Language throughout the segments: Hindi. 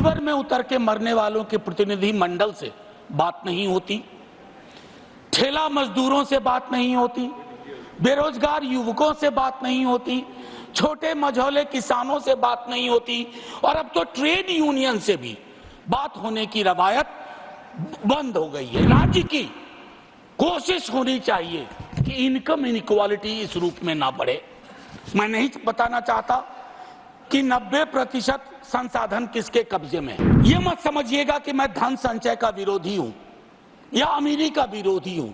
सीवर में उतर के मरने वालों के प्रतिनिधि मंडल से बात नहीं होती, ठेला मजदूरों से बात नहीं होती, बेरोजगार युवकों से बात नहीं होती, छोटे मझौले किसानों से बात नहीं होती, और अब तो ट्रेड यूनियन से भी बात होने की रवायत बंद हो गई है। राज्य की कोशिश होनी चाहिए कि इनकम इनइक्वालिटी इस रूप में ना बढ़े। मैं नहीं बताना चाहता कि 90% संसाधन किसके कब्जे में है। ये मत समझिएगा कि मैं धन संचय का विरोधी हूं या अमीरी का विरोधी हूं,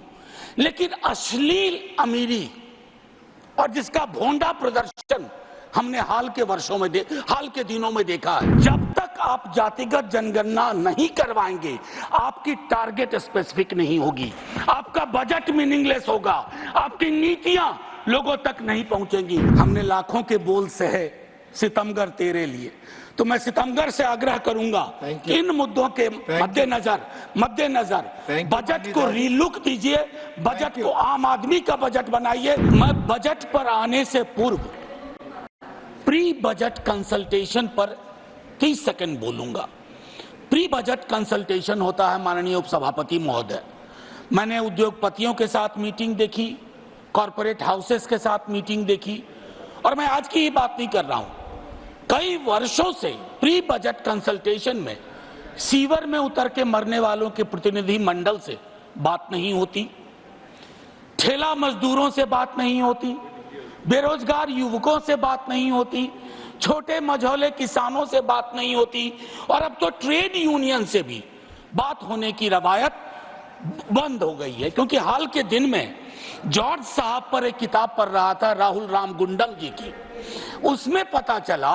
लेकिन अश्लील अमीरी और जिसका भोंडा प्रदर्शन हमने हाल के दिनों में देखा है। जब तक आप जातिगत जनगणना नहीं करवाएंगे, आपकी टारगेट स्पेसिफिक नहीं होगी, आपका बजट मीनिंगलेस होगा, आपकी नीतियां लोगों तक नहीं पहुंचेंगी। हमने लाखों के बोल सहे सितमगर तेरे लिए, तो मैं सितमगर से आग्रह करूंगा कि इन मुद्दों के मद्देनजर बजट को रीलुक दीजिए, बजट को आम आदमी का बजट बनाइए। मैं बजट पर आने से पूर्व प्री बजट कंसल्टेशन पर 30 सेकंड बोलूंगा। प्री बजट कंसल्टेशन होता है माननीय उपसभापति महोदय, मैंने उद्योगपतियों के साथ मीटिंग देखी, कॉरपोरेट हाउसेस के साथ मीटिंग देखी, और मैं आज की ही बात नहीं कर रहा हूं। कई वर्षों से प्री बजट कंसल्टेशन में सीवर में उतर के मरने वालों के प्रतिनिधि मंडल से बात नहीं होती, ठेला मजदूरों से बात नहीं होती, बेरोजगार युवकों से बात नहीं होती, छोटे मझौले किसानों से बात नहीं होती, और अब तो ट्रेड यूनियन से भी बात होने की रवायत बंद हो गई है। क्योंकि हाल के दिन में जॉर्ज साहब पर एक किताब पढ़ रहा था, राहुल राम गुंडम जी की, उसमें पता चला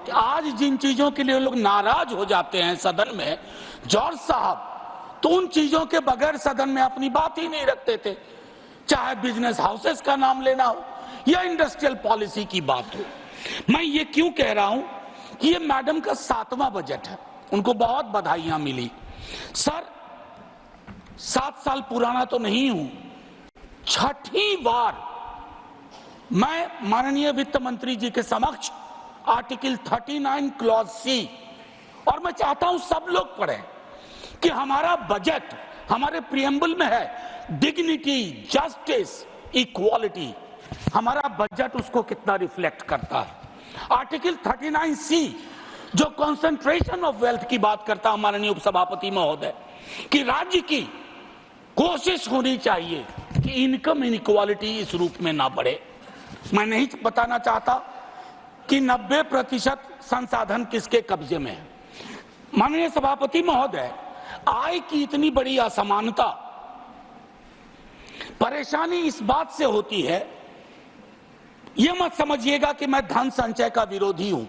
कि आज जिन चीजों के लिए लोग नाराज हो जाते हैं सदन में, जॉर्ज साहब तो उन चीजों के बगैर सदन में अपनी बात ही नहीं रखते थे, चाहे बिजनेस हाउसेस का नाम लेना हो या इंडस्ट्रियल पॉलिसी की बात हो। मैं ये क्यों कह रहा हूं कि ये मैडम का 7वां बजट है, उनको बहुत बधाइयां मिली। सर 7 साल पुराना तो नहीं हूं, 6ठी बार मैं माननीय वित्त मंत्री जी के समक्ष आर्टिकल 39 क्लॉज सी, और मैं चाहता हूं सब लोग पढ़ें कि हमारा बजट हमारे प्रियम्बल में है, डिग्निटी, जस्टिस, इक्वालिटी, हमारा बजट उसको कितना रिफ्लेक्ट करता है। आर्टिकल 39 सी जो कॉन्सेंट्रेशन ऑफ वेल्थ की बात करता है माननीय उपसभापति महोदय, कि राज्य की कोशिश होनी चाहिए कि इनकम इनइक्वालिटी इस रूप में ना बढ़े। मैं नहीं बताना चाहता कि 90% संसाधन किसके कब्जे में है। माननीय सभापति महोदय, आय की इतनी बड़ी असमानता, परेशानी इस बात से होती है, यह मत समझिएगा कि मैं धन संचय का विरोधी हूं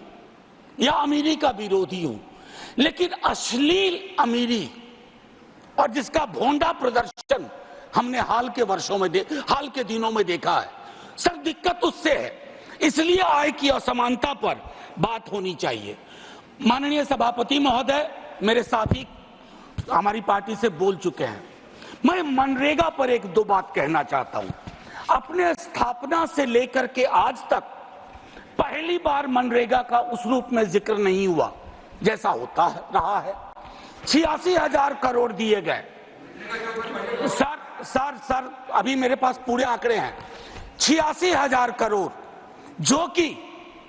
या अमीरी का विरोधी हूं, लेकिन अश्लील अमीरी और जिसका भोंडा प्रदर्शन हमने हाल के दिनों में देखा है। सर दिक्कत उससे है, इसलिए आय की असमानता पर बात होनी चाहिए। माननीय सभापति महोदय मेरे साथी हमारी पार्टी से बोल चुके हैं, मैं मनरेगा पर 1-2 बात कहना चाहता हूं। अपने स्थापना से लेकर के आज तक पहली बार मनरेगा का उस रूप में जिक्र नहीं हुआ जैसा होता रहा है। 86,000 करोड़ दिए गए। सर अभी मेरे पास पूरे आंकड़े हैं। 86,000 करोड़ जो कि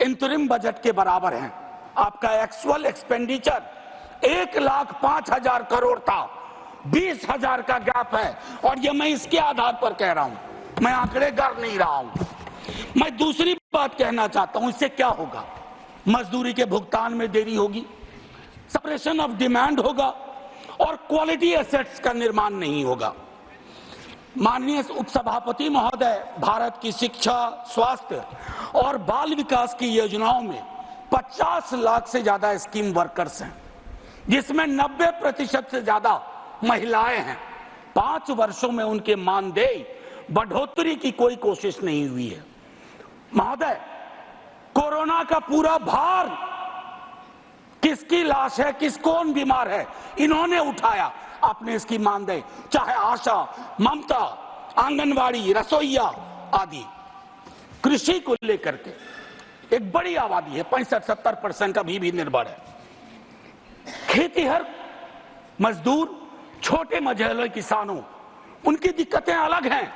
इंतरिम बजट के बराबर हैं। आपका एक्चुअल एक्सपेंडिचर 1,05,000 करोड़ था, 20,000 का गैप है, और ये मैं इसके आधार पर कह रहा हूं, मैं आंकड़े गर नहीं रहा हूं। मैं दूसरी बात कहना चाहता हूं, इससे क्या होगा? मजदूरी के भुगतान में देरी होगी, सप्रेशन ऑफ डिमांड होगा, और क्वालिटी एसेट्स का निर्माण नहीं होगा। माननीय उपसभापति महोदय, भारत की शिक्षा, स्वास्थ्य और बाल विकास की योजनाओं में 50 लाख से ज्यादा स्कीम वर्कर्स हैं, जिसमें 90% से ज्यादा महिलाएं हैं। 5 वर्षों में उनके मानदेय बढ़ोतरी की कोई कोशिश नहीं हुई है। महोदय, कोरोना का पूरा भार किसकी लाश है, कौन बीमार है, इन्होंने उठाया। आपने इसकी मानदेय, चाहे आशा, ममता, आंगनवाड़ी, रसोईया आदि, कृषि को लेकर के एक बड़ी आबादी है, 65-70% अभी भी निर्भर है। खेतीहर मजदूर, छोटे मझोले किसानों, उनकी दिक्कतें अलग हैं।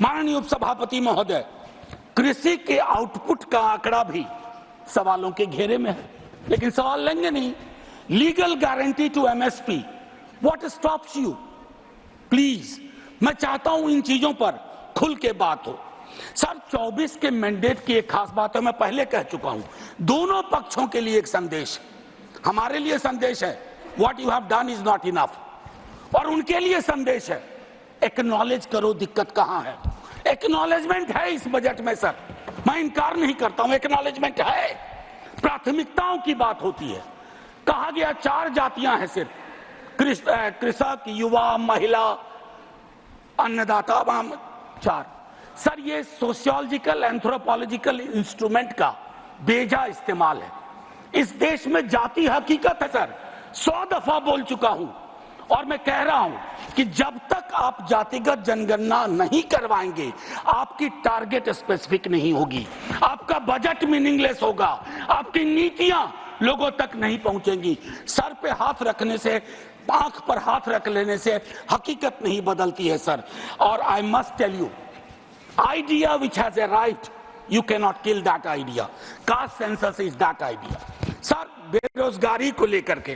माननीय उपसभापति महोदय, कृषि के आउटपुट का आंकड़ा भी सवालों के घेरे में है, लेकिन सवाल लेंगे नहीं। Legal guarantee to MSP, what stops you? Please, मैं चाहता हूं इन चीजों पर खुल के बात हो। सर, 24 के मैंडेट की एक खास बात है, मैं पहले कह चुका हूं, दोनों पक्षों के लिए एक संदेश, हमारे लिए संदेश है what you have done is not enough, और उनके लिए संदेश है एक्नॉलेज करो दिक्कत कहां है। एक्नॉलेजमेंट है इस बजट में सर, मैं इनकार नहीं करता हूं, एक्नॉलेजमेंट है। प्राथमिकताओं की बात होती है। कहा गया 4 जातियां हैं सिर्फ, कृषक, युवा, महिला, अन्नदाता, 4। सर, ये सोशियोलॉजिकल एंथ्रोपोलॉजिकल इंस्ट्रूमेंट का बेजा इस्तेमाल है। इस देश में जाति हकीकत है सर, 100 दफा बोल चुका हूं, और मैं कह रहा हूं कि जब तक आप जातिगत जनगणना नहीं करवाएंगे, आपकी टारगेट स्पेसिफिक नहीं होगी, आपका बजट मीनिंगलेस होगा, आपकी नीतियां लोगों तक नहीं पहुंचेंगी। सर पे हाथ रखने से, आंख पर हाथ रख लेने से हकीकत नहीं बदलती है सर। और I must tell you, idea which has a right, you can not kill that idea. Caste census is that idea. Sir, बेरोजगारी को लेकर के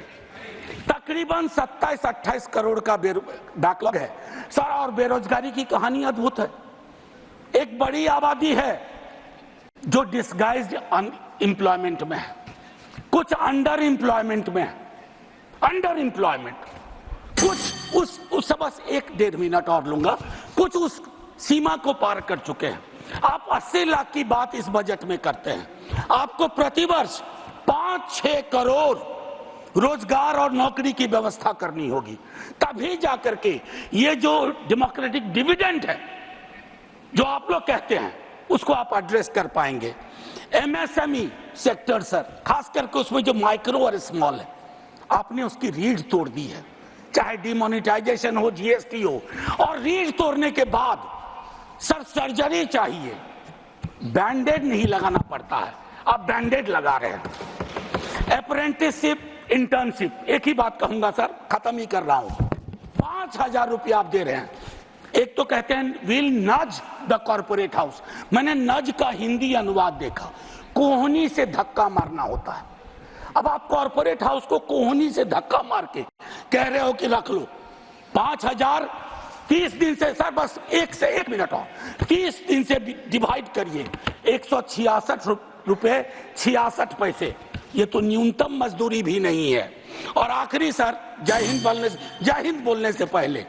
तकरीबन 27-28 करोड़ का बैकलॉग है सर, और बेरोजगारी की कहानी अद्भुत है। एक बड़ी आबादी है जो डिस्गाइज्ड अनएम्प्लॉयमेंट में है, कुछ अंडर एम्प्लॉयमेंट में है, अंडर एम्प्लॉयमेंट, कुछ उस बस 1-1.5 मिनट और लूंगा, कुछ उस सीमा को पार कर चुके हैं। आप 80 लाख की बात इस बजट में करते हैं, आपको प्रतिवर्ष 5-6 करोड़ रोजगार और नौकरी की व्यवस्था करनी होगी, तभी जाकर के ये जो डेमोक्रेटिक डिविडेंड है जो आप लोग कहते हैं, उसको आप एड्रेस कर पाएंगे। एमएसएमई सेक्टर सर, खास करके उसमें जो माइक्रो और स्मॉल है, आपने उसकी रीढ़ तोड़ दी है, चाहे डिमोनेटाइजेशन हो, जीएसटी हो, और रीढ़ तोड़ने के बाद सर सर्जरी चाहिए, बैंडेड नहीं लगाना पड़ता है, आप बैंडेड लगा रहे हैं। अप्रेंटिसशिप, इंटर्नशिप, एक ही बात कहूंगा सर, खत्म ही कर रहा हूं, 5,000 रुपया आप दे रहे हैं। एक तो कहते हैं विल नज द कॉर्पोरेट हाउस, मैंने नज का हिंदी अनुवाद देखा, कोहनी से धक्का मारना होता है। अब आप कॉर्पोरेट हाउस को कोहनी से धक्का मार के कह रहे हो कि रख लो 5,000, 30 दिन से सर, बस 1 मिनट और 30 दिन से डिवाइड करिए, 166 रुपए 66 पैसे, ये तो न्यूनतम मजदूरी भी नहीं है। और आखिरी सर, जय हिंद बोलने से पहले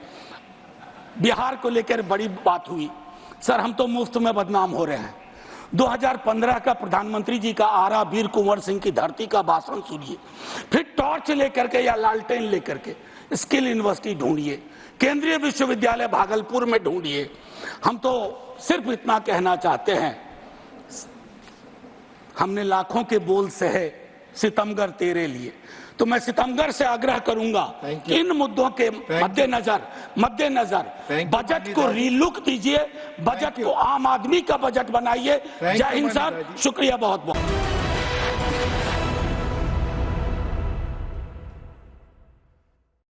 बिहार को लेकर बड़ी बात हुई सर, हम तो मुफ्त में बदनाम हो रहे हैं। 2015 का प्रधानमंत्री जी का आरा वीर कुंवर सिंह की धरती का भाषण सुनिए, फिर टॉर्च लेकर के या लालटेन लेकर के स्किल यूनिवर्सिटी ढूंढिए, केंद्रीय विश्वविद्यालय भागलपुर में ढूंढिए। हम तो सिर्फ इतना कहना चाहते हैं, हमने लाखों के बोल सहे सितमगर तेरे लिए, तो मैं सितमगर से आग्रह करूंगा इन मुद्दों के मद्देनजर बजट को रीलुक दीजिए, बजट को आम आदमी का बजट बनाइए। जय हिंद सर, शुक्रिया बहुत बहुत।